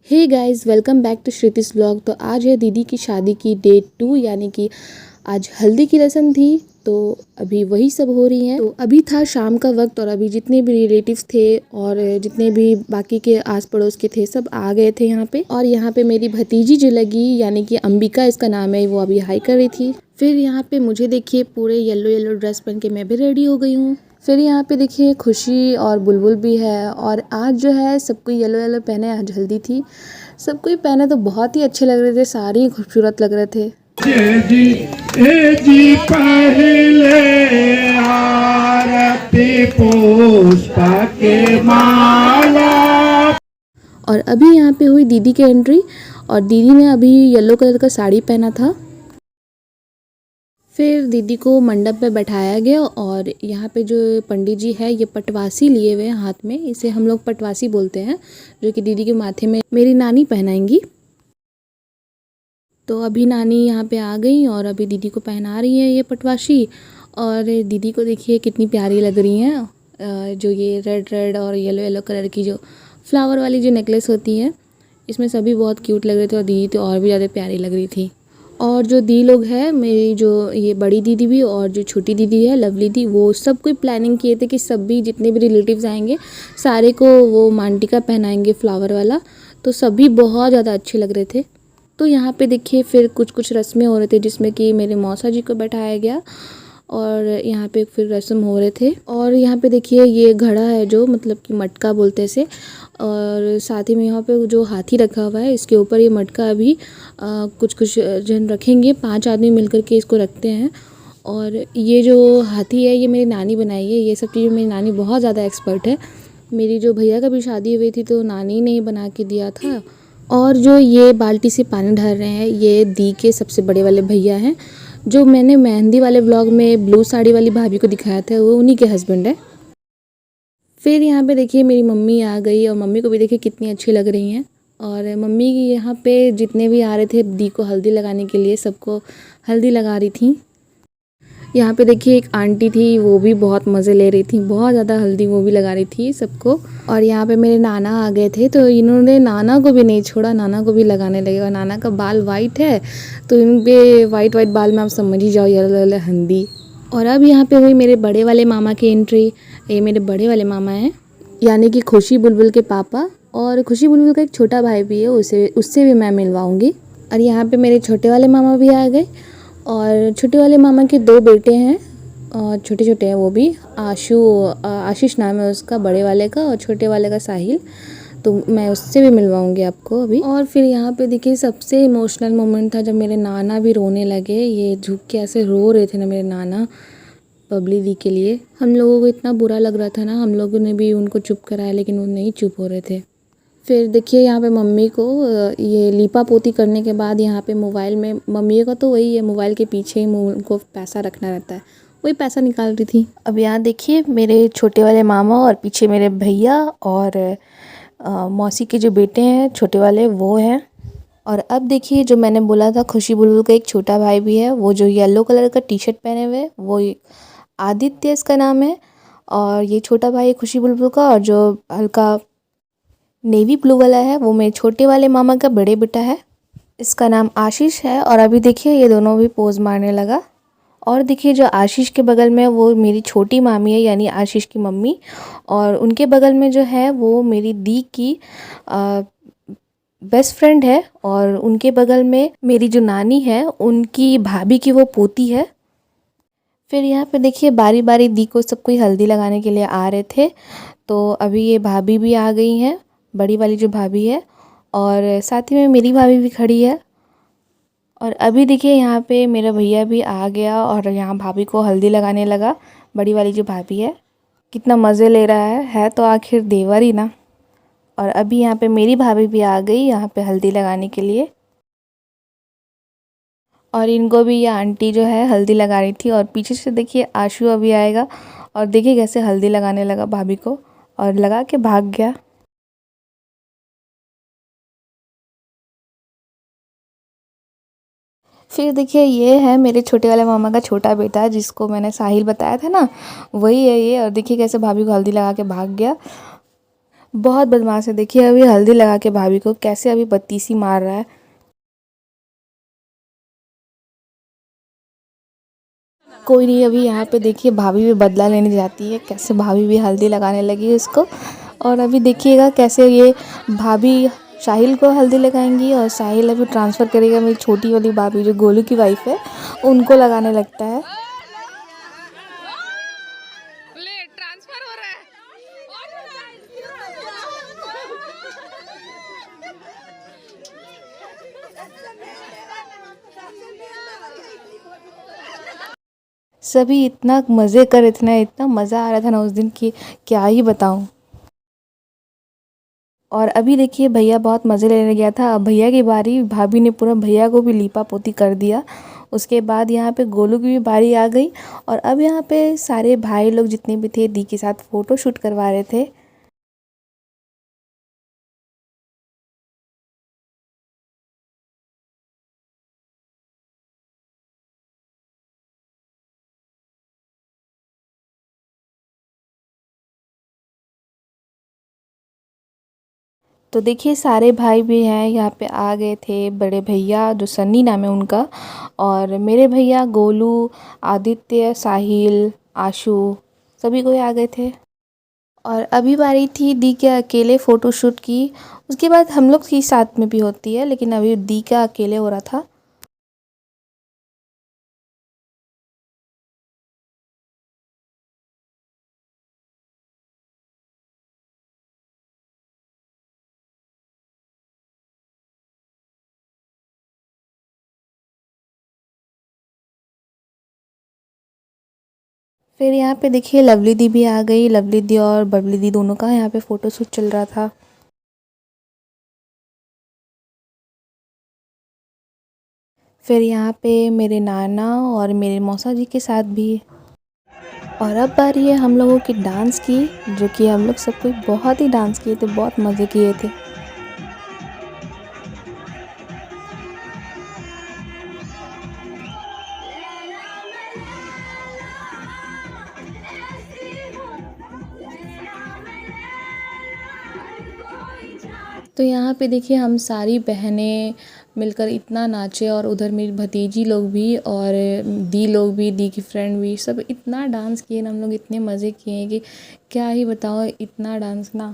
Hey guys, welcome back to Shruti's vlog. तो आज है दीदी की शादी की डे 2, यानी कि आज हल्दी की रस्म थी। तो अभी वही सब हो रही है। तो अभी था शाम का वक्त और अभी जितने भी रिलेटिव्स थे और जितने भी बाकी के आस पड़ोस के थे सब आ गए थे यहाँ पे। और यहाँ पे मेरी भतीजी जो लगी, यानी कि अंबिका इसका नाम है, वो अभी हाई कर रही थी। फिर यहाँ पे मुझे देखिए पूरे येलो येलो ड्रेस पहन के मैं भी रेडी हो गई हूँ। फिर यहाँ पे देखिए खुशी और बुलबुल भी है। और आज जो है सब कोई येलो येलो पहने, आज हल्दी थी। सब कोई पहने तो बहुत ही अच्छे लग रहे थे, सारे ही खूबसूरत लग रहे थे। जी पहले आरती पुष्प के माला। और अभी यहाँ पे हुई दीदी की एंट्री और दीदी ने अभी येलो कलर का साड़ी पहना था। फिर दीदी को मंडप पे बैठाया गया और यहाँ पे जो पंडित जी है ये पटवासी लिए हुए हैं हाथ में, इसे हम लोग पटवासी बोलते हैं, जो कि दीदी के माथे में मेरी नानी पहनाएंगी। तो अभी नानी यहाँ पे आ गई और अभी दीदी को पहना रही है ये पटवासी। और दीदी को देखिए कितनी प्यारी लग रही हैं, जो ये रेड रेड और येलो येलो कलर की जो फ्लावर वाली जो नेकलेस होती है, इसमें सभी बहुत क्यूट लग रहे थे और दीदी तो और भी ज़्यादा प्यारी लग रही थी। और जो दी लोग हैं मेरी, जो ये बड़ी दीदी भी और जो छोटी दीदी है लवली दी, वो सब कोई प्लानिंग किए थे कि सभी जितने भी रिलेटिव्स आएंगे सारे को वो मांटिका पहनाएंगे फ्लावर वाला। तो सभी बहुत ज़्यादा अच्छे लग रहे थे। तो यहाँ पे देखिए फिर कुछ कुछ रस्में हो रहे थे, जिसमें कि मेरे मौसा जी को बैठाया गया और यहाँ पे फिर रस्म हो रहे थे। और यहाँ पे देखिए ये घड़ा है जो मतलब कि मटका बोलते से, और साथ ही में यहाँ पे जो हाथी रखा हुआ है इसके ऊपर ये मटका अभी कुछ कुछ जन रखेंगे, 5 आदमी मिलकर के इसको रखते हैं। और ये जो हाथी है ये मेरी नानी बनाई है, ये सब चीज़ें मेरी नानी बहुत ज़्यादा एक्सपर्ट है। मेरी जो भैया का भी शादी हुई थी तो नानी ने ही बना के दिया था। और जो ये बाल्टी से पानी ढाल रहे हैं ये दी के सबसे बड़े वाले भैया हैं, जो मैंने मेहंदी वाले व्लॉग में ब्लू साड़ी वाली भाभी को दिखाया था, वो उन्हीं के हस्बैंड है। फिर यहाँ पे देखिए मेरी मम्मी आ गई और मम्मी को भी देखिए कितनी अच्छी लग रही हैं। और मम्मी यहाँ पे जितने भी आ रहे थे दी को हल्दी लगाने के लिए सबको हल्दी लगा रही थी। यहाँ पे देखिए एक आंटी थी, वो भी बहुत मज़े ले रही थी, बहुत ज़्यादा हल्दी वो भी लगा रही थी सबको। और यहाँ पे मेरे नाना आ गए थे तो इन्होंने नाना को भी नहीं छोड़ा, नाना को भी लगाने लगे। और नाना का बाल वाइट है तो इन पे वाइट वाइट बाल में आप समझ ही जाओ येलो येलो हल्दी। और अब यहाँ पे हुई मेरे बड़े वाले मामा की एंट्री। ये मेरे बड़े वाले मामा हैं, यानी कि खुशी बुलबुल के पापा। और खुशी बुलबुल का एक छोटा भाई भी है, उससे भी मैं मिलवाऊँगी। और यहाँ पे मेरे छोटे वाले मामा भी आ गए। और छोटे वाले मामा के 2 बेटे हैं और छोटे छोटे हैं वो भी। आशीष नाम है उसका बड़े वाले का, और छोटे वाले का साहिल। तो मैं उससे भी मिलवाऊंगी आपको अभी। और फिर यहाँ पे देखिए सबसे इमोशनल मोमेंट था जब मेरे नाना भी रोने लगे। ये झुक के ऐसे रो रहे थे ना मेरे नाना बबली दी के लिए। हम लोगों को इतना बुरा लग रहा था ना, हम लोगों ने भी उनको चुप कराया लेकिन वो नहीं चुप हो रहे थे। फिर देखिए यहाँ पे मम्मी को ये लीपा पोती करने के बाद यहाँ पे मोबाइल में, मम्मी का तो वही है मोबाइल के पीछे ही उनको पैसा रखना रहता है, वही पैसा निकाल रही थी। अब यहाँ देखिए मेरे छोटे वाले मामा और पीछे मेरे भैया और मौसी के जो बेटे हैं छोटे वाले वो हैं। और अब देखिए जो मैंने बोला था खुशी बुलबुल का एक छोटा भाई भी है, वो जो येलो कलर का टी शर्ट पहने हुए, वो आदित्य इसका नाम है। और ये छोटा भाई है खुशी बुलबुल का, और जो हल्का नेवी ब्लू वाला है वो मेरे छोटे वाले मामा का बड़े बेटा है, इसका नाम आशीष है। और अभी देखिए ये दोनों भी पोज मारने लगा। और देखिए जो आशीष के बगल में वो मेरी छोटी मामी है, यानी आशीष की मम्मी। और उनके बगल में जो है वो मेरी दी की बेस्ट फ्रेंड है। और उनके बगल में मेरी जो नानी है उनकी भाभी की वो पोती है। फिर यहाँ पे देखिए बारी बारी दी को सब कोई हल्दी लगाने के लिए आ रहे थे। तो अभी ये भाभी भी आ गई हैं, बड़ी वाली जो भाभी है, और साथ ही में मेरी भाभी भी खड़ी है। और अभी देखिए यहाँ पे मेरा भैया भी आ गया और यहाँ भाभी को हल्दी लगाने लगा। बड़ी वाली जो भाभी है कितना मज़े ले रहा है तो आखिर देवर ही ना। और अभी यहाँ पे मेरी भाभी भी आ गई यहाँ पे हल्दी लगाने के लिए। और इनको भी ये आंटी जो है हल्दी लगा रही थी। और पीछे से देखिए आशु अभी आएगा और देखिए कैसे हल्दी लगाने लगा भाभी को और लगा के भाग गया। फिर देखिए ये है मेरे छोटे वाले मामा का छोटा बेटा, जिसको मैंने साहिल बताया था ना, वही है ये। और देखिए कैसे भाभी को हल्दी लगा के भाग गया। बहुत बदमाश है, देखिए अभी हल्दी लगा के भाभी को कैसे अभी बत्तीसी मार रहा है। कोई नहीं, अभी यहाँ पे देखिए भाभी भी बदला लेने जाती है, कैसे भाभी भी हल्दी लगाने लगी उसको। और अभी देखिएगा कैसे ये भाभी साहिल को हल्दी लगाएंगी और साहिल अभी ट्रांसफ़र करेगा मेरी छोटी वाली भाभी जो गोलू की वाइफ है उनको लगाने लगता है। सभी इतना मज़े कर रहे थे ना, इतना मज़ा आ रहा था ना उस दिन की क्या ही बताऊँ। और अभी देखिए भैया बहुत मज़े लेने गया था, अब भैया की बारी, भाभी ने पूरा भैया को भी लीपा पोती कर दिया। उसके बाद यहाँ पे गोलू की भी बारी आ गई और अब यहाँ पे सारे भाई लोग जितने भी थे दी के साथ फ़ोटो शूट करवा रहे थे। तो देखिए सारे भाई भी हैं यहाँ पे आ गए थे, बड़े भैया जो सन्नी नाम है उनका, और मेरे भैया गोलू, आदित्य, साहिल, आशु, सभी कोई आ गए थे। और अभी बारी थी दी के अकेले फ़ोटोशूट की, उसके बाद हम लोग की साथ में भी होती है, लेकिन अभी दी का अकेले हो रहा था। फिर यहाँ पे देखिए लवली दी भी आ गई, लवली दी और बबली दी दोनों का यहाँ पे फ़ोटोशूट चल रहा था। फिर यहाँ पे मेरे नाना और मेरे मौसा जी के साथ भी। और अब बारी है हम लोगों की डांस की, जो कि हम लोग सब कोई बहुत ही डांस किए थे, बहुत मज़े किए थे। तो यहाँ पे देखिए हम सारी बहनें मिलकर इतना नाचे, और उधर मेरी भतीजी लोग भी और दी लोग भी, दी की फ्रेंड भी, सब इतना डांस किए ना हम लोग, इतने मज़े किए हैं कि क्या ही बताओ, इतना डांस ना।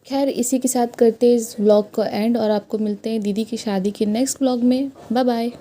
खैर इसी के साथ करते हैं इस व्लॉग को एंड, और आपको मिलते हैं दीदी की शादी के नेक्स्ट व्लॉग में। Bye bye.